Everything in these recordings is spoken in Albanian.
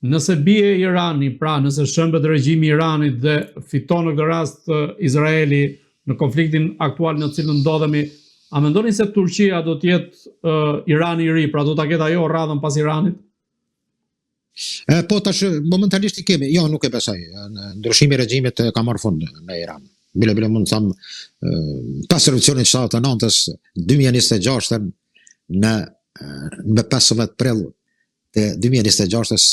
Nëse bie Irani, pra nëse shëmbet regjimi i Iranit dhe fiton në këtë rast Izraeli në konfliktin aktual në cilën ndodhemi, a mendoni se Turqia do të jetë Irani i ri, pra do ta ketë ajo radhën pas Iranit? Po tash momentalisht i kemi, jo nuk e besoj. Ndryshimi i regjimit ka marrë fund në Iran. Bile mund të them pas revolucionit 79-s 2026 në 15 prill të 2026-s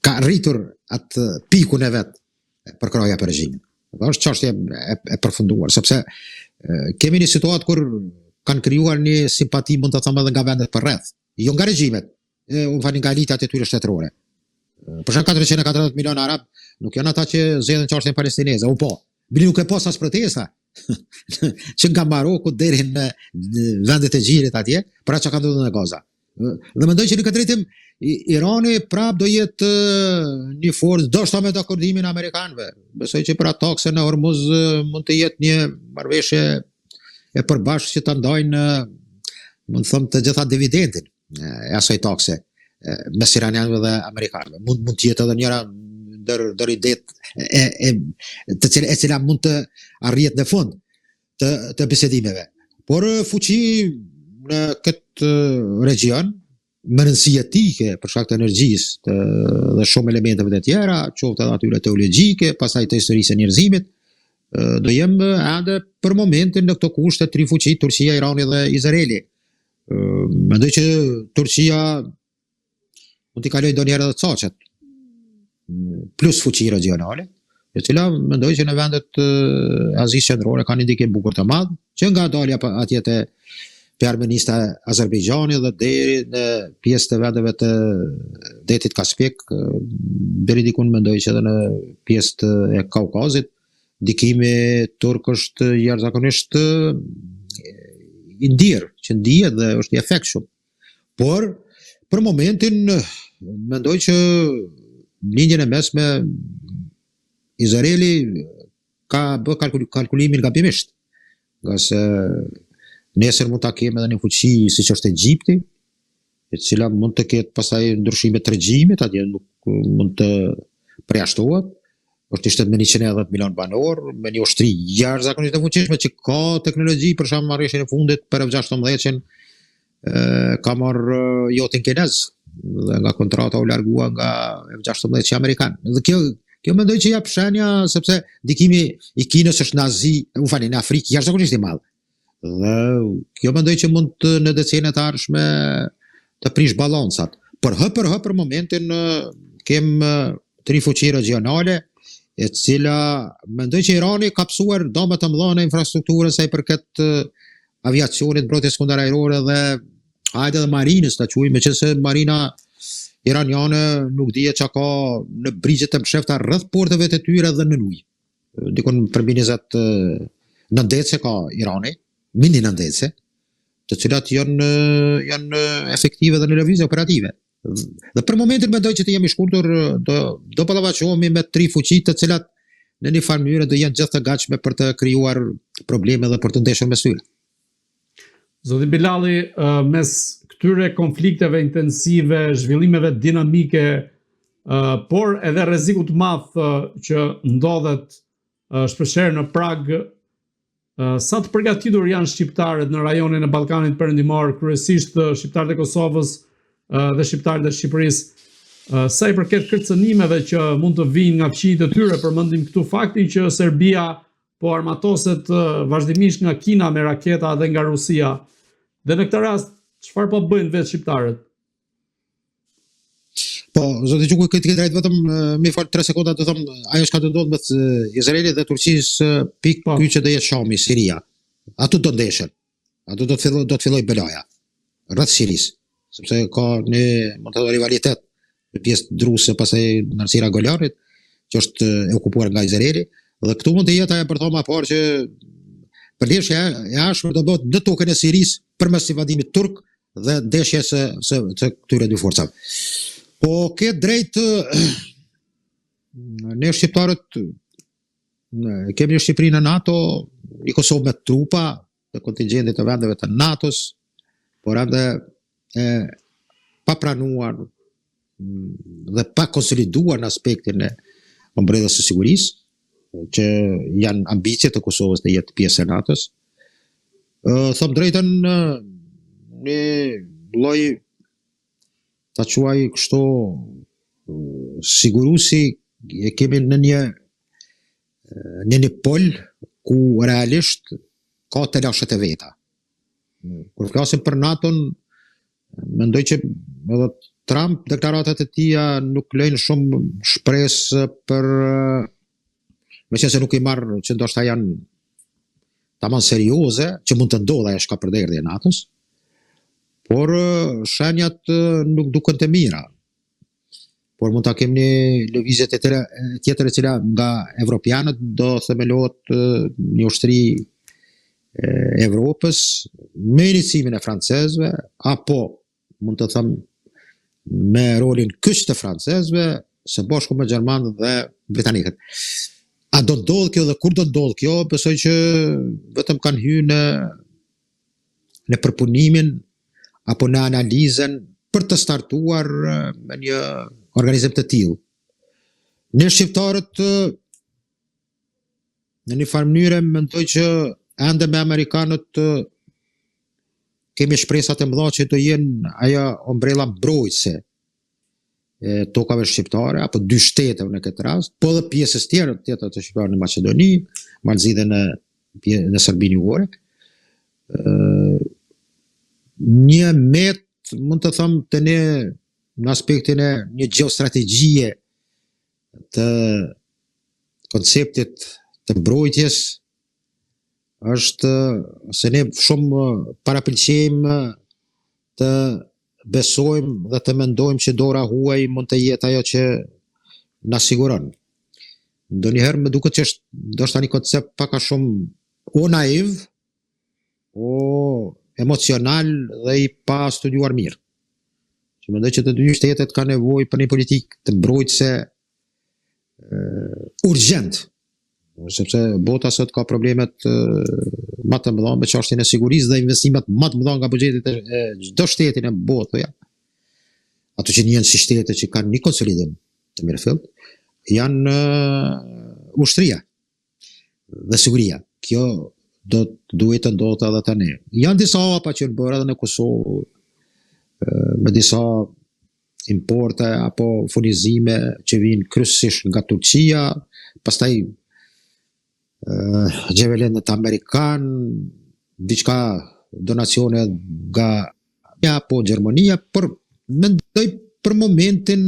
ka rritur atë pikun e vet për kraja për regjimin. Është çështje e përfunduar, sepse kemi një situatë kur kanë krijuar një simpati, mund të them edhe nga vendet përreth, jo nga regjimet, nga elitat e tyre shtetërore. Për shembull 440 milionë arab nuk janë ata që zgjedhin çështjen palestineze, po. Bili nuk e pas as protesta. Që nga Maroku deri në vendet e gjirit atje, pra çka ka ndodhur në Gaza. Dhe mendoj që në këtë drejtim Irani prap do jetë një forcë, do shta me dakordimin e amerikanëve. Besoj që për atakse në Hormuz mund të jetë një marrëveshje e përbashkët që ta ndajnë, mund të them, të gjitha dividendin e asaj takse mes iranianëve dhe amerikanëve. Mund të jetë edhe njëra ndër idetë e cila mund të arrihet në fund të bisedimeve. Por fuqi në këtë region, më rëndësi etike për shkak të energjisë dhe shumë elementeve të tjera, qoftë edhe atyre teologjike, pastaj të historisë e njerëzimit, do jem edhe për momentin në këto kushte tri fuqi, Turqia, Irani dhe Izraeli. Mendoj që Turqia mund t'i kaloj ndonjëherë edhe Cacet, plus fuqi regionale, e cila mendoj që në vendet Azisë Qendrore kanë një ndikim bukur të madh, që nga dalja atje te Armenista Azerbajxhani dhe deri në pjesë të vendeve të detit Kaspik, deri diku mendoj që edhe në pjesë e Kaukazit, ndikimi turk është jashtëzakonisht i ndirë, që ndihet dhe është i efektshëm. Por për momentin mendoj që linjën e mesme Izraeli ka bë kalkulimin gabimisht, nga se nesër mund ta kemi edhe një fuqi siç është Egjipti, e cila mund të ketë pastaj ndryshime të regjimit, atje nuk mund të përjashtohet. Është një shtet me 110 milion banor, me një ushtri jashtëzakonisht të fuqishme që ka teknologji, për shembull marrëveshjen e fundit për F-16 ka marrë jotin kinez dhe nga kontrata u largua nga F-16 amerikan. Dhe kjo mendoj që jap shenja, sepse ndikimi i Kinës është në Afrikë jashtëzakonisht i madh. Dhe kjo mendoj që mund të në decenët e ardhshme të prish balancat. Por për momentin kem tri fuqi regionale, e cila mendoj që Irani ka psuar dëme të mëdha në infrastrukturën sa i përket aviacionit, mbrojtjes kundërajrore dhe hajde dhe marinës ta quajmë, meqense marina iraniane nuk dihet çka ka në brigjet e mshefta rreth porteve të tyre dhe në ujë. Dikon përmbi 20 nëndece ka Irani, mini nëndece, të cilat janë efektive dhe në lëvizje operative. Dhe për momentin mendoj që të jemi shkurtur, do ballafaqohemi me tri fuqi të cilat në një farë mënyrë do janë gjithë të gatshme për të krijuar probleme dhe për të ndeshur mes tyre. Zoti Bilali, mes këtyre konflikteve intensive, zhvillimeve dinamike, por edhe rrezikut të madh që ndodhet shpeshherë në prag, sa të përgatitur janë shqiptarët në rajonin e Ballkanit Perëndimor, kryesisht shqiptarët e Kosovës dhe shqiptarët e Shqipërisë, sa i përket kërcënimeve që mund të vinë nga fqinjtë e tyre, përmendim këtu faktin që Serbia po armatoset vazhdimisht nga Kina me raketa dhe nga Rusia. Dhe në këtë rast, çfarë po bëjnë vetë shqiptarët? Po, zoti Gjuku, këtë drejt vetëm më fal 3 sekonda të them, ajo që ka të ndodhur mes Izraelit dhe Turqisë, pikë ky që do jetë Shami, Siria. Ato do ndeshen. Ato do të filloj belaja rreth Sirisë, sepse ka një mund të thonë rivalitet në pjesë druse pasaj në errësira e Golanit, që është e okupuar nga Izraeli, dhe këtu mund të jetë ajo për thoma parë që përleshja e ashme do bëhet në tokën e Sirisë përmes invadimit turk dhe ndeshjes së këtyre dy forcave. Po ke drejt ne shqiptarët kemi një Shqipëri në NATO, i Kosovë me trupa të kontingjentit të vendeve të NATO-s, por ende pa pranuar dhe pa konsoliduar në aspektin e ombrellës së sigurisë, që janë ambicjet të Kosovës të jetë pjesë e NATO-s. Thom drejtën, një lloj ta quaj kështu sigurusi e kemi në një pol ku realisht ka të lashet e veta. Kur flasim për NATO-n, mendoj që edhe Trump, deklaratat e tia nuk lejnë shumë shpresë për me qenë se nuk i marrë që ndoshta janë tamam serioze, që mund të ndodha e shka përderdhje e NATO-s, por shenjat nuk duken të mira. Por mund ta kemi një lëvizje tjetër e cila nga evropianët do themelohet një ushtri e Evropës me inicimin e francezëve, apo mund të them me rolin kyç të francezëve së bashku me gjermanët dhe britanikët. A do ndodh kjo dhe kur do ndodh kjo, besoj që vetëm kanë hyrë në përpunimin apo në analizën për të startuar me një organizim të tillë. Ne shqiptarët në një farë mënyrë mendoj që ende me amerikanët kemi shpresat e mëdha që të jenë ajo ombrella mbrojtëse e tokave shqiptare, apo dy shteteve në këtë rast, po dhe pjesës tjera të shqiptarë në Maqedoni, Malzi dhe në Serbinë Jugore. Një met, mund të them të ne në aspektin e një gjeostrategjie të konceptit të mbrojtjes, është se ne shumë parapëlqejmë të besojmë dhe të mendojmë që dora huaj mund të jetë ajo që na siguron. Ndonjëherë më duket që është ndoshta një koncept pak a shumë o naiv, o emocional dhe i pa studiuar mirë. Që mendoj që të dy shtetet ka nevojë për një politikë të mbrojtëse urgjent, sepse bota sot ka problemet më të mëdha me çështjen e sigurisë dhe investimet më të mëdha nga buxheti e çdo shteti në botë, ja. Ato që janë si shtete që kanë një konsolidim të mirëfillt, janë ushtria dhe siguria. Kjo duhet të ndodhë edhe tani. Janë disa hapa që bërë edhe në Kosovë, me disa importe apo furnizime që vinë kryesisht nga Turqia, pastaj gjevelenet amerikan, diçka donacione nga apo Gjermania, por mendoj për momentin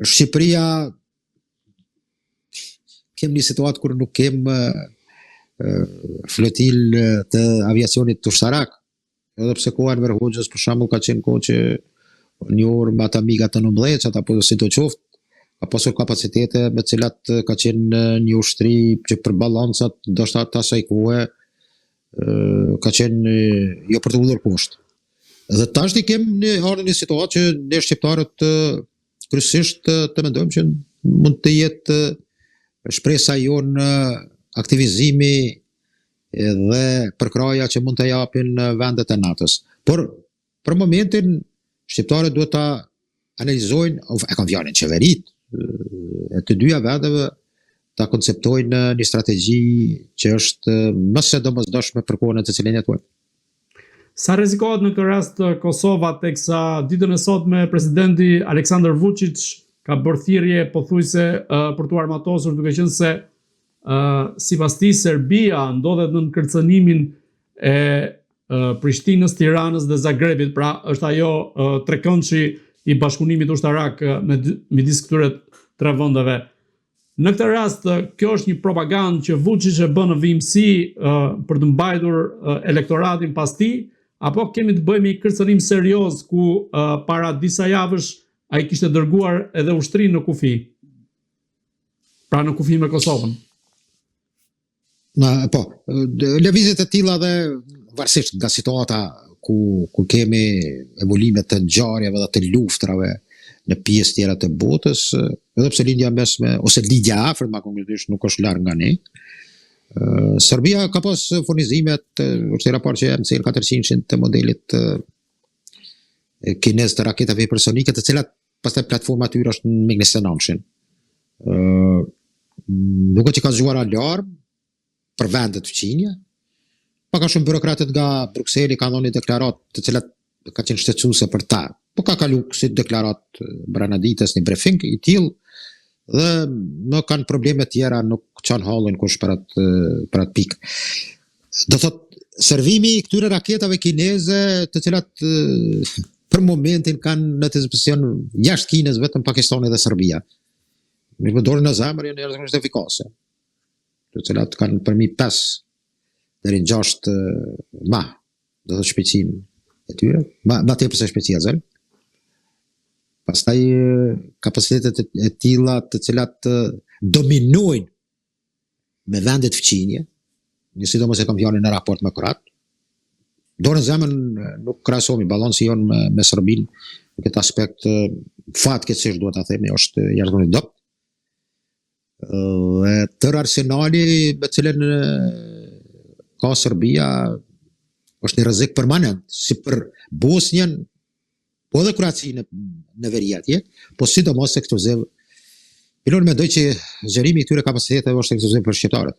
Shqipëria kem një situatë kur nuk kem flotil të aviacionit ushtarak, edhe pse koha e Enver Hoxhës për shembull ka qenë kohë që një orë me ata migat të 19 apo si do qoftë, ka pasur kapacitete me cilat ka qenë një ushtri që për balancat ndoshta të asaj kohe ka qenë jo për të udhër poshtë. Dhe tash i kemi ardhur në një situatë që ne shqiptarët kryesisht të mendojmë që mund të jetë shpresa jonë aktivizimi dhe përkraja që mund të japin vendet e NATO-s. Por për momentin shqiptarët duhet ta analizojnë, e kanë vjanin qeverit, e të dyja vendeve ta konceptojnë një strategji që është më së domosdoshme për kohën e të cilën jetojmë. Sa rrezikohet në këtë rast Kosova, teksa ditën e sotme presidenti Aleksandar Vučić ka bërë thirrje pothuajse për të armatosur, duke qenë se sipas tij Serbia ndodhet në kërcënimin e Prishtinës, Tiranës dhe Zagrebit, pra është ajo trekëndshi i bashkëpunimit ushtarak midis këtyre tre vendeve. Në këtë rast, kjo është një propagandë që Vučić e bën në vimësi për të mbajtur elektoratin pas tij, apo kemi të bëjmë një kërcënim serioz ku para disa javësh ai kishte dërguar edhe ushtrinë në kufi. Pra në kufi me Kosovën. Po, lëvizjet e tilla dhe varësisht nga situata ku kemi evoluime të ngjarjeve dhe të luftrave në pjesë tjera të botës, edhe pse lindja mesme ose lidja afërt më konkretisht nuk është larg nga ne. Serbia ka pas furnizimet, ushtria parë që MC-400 të modelit kinez të raketave hipersonike, të cilat pastaj platforma e tyre është në mik 29-shin. Duket që ka zgjuar alarm për vendet fqinje, pak a shumë byrokratët nga Brukseli kanë dhënë deklarat të cilat ka qenë shtetësuese për ta, po ka kalu si deklarat brenda ditës një briefing i tillë dhe nuk kanë probleme tjera, nuk çan hallin kush për atë pikë. Do thot servimi i këtyre raketave kineze, të cilat për momentin kanë në dispozicion jashtë Kinës vetëm Pakistani dhe Serbia. Mirë, dorën në zemër janë jashtëzakonisht efikase, të cilat kanë përmi 5 deri në 6 mah, do të shpejtësinë e tyre, ma tepër se shpejtësia zel. Pastaj kapacitetet e tilla të cilat dominojnë me vendet fqinje, një sidomos e kam fjalën në raport me Kroat. Dorën në zemër nuk krahasohemi balanci jon me Serbinë në këtë aspekt fatkeqësisht duhet ta themi është jashtëzakonisht dopt. Tër arsenali me cilën ka Serbia është një rrezik permanent, si për Bosnjën, po edhe Kroacinë në veri atje, po sidomos ekskluziv. Pilon mendoj që zgjerimi i këtyre kapaciteteve është ekskluziv për shqiptarët.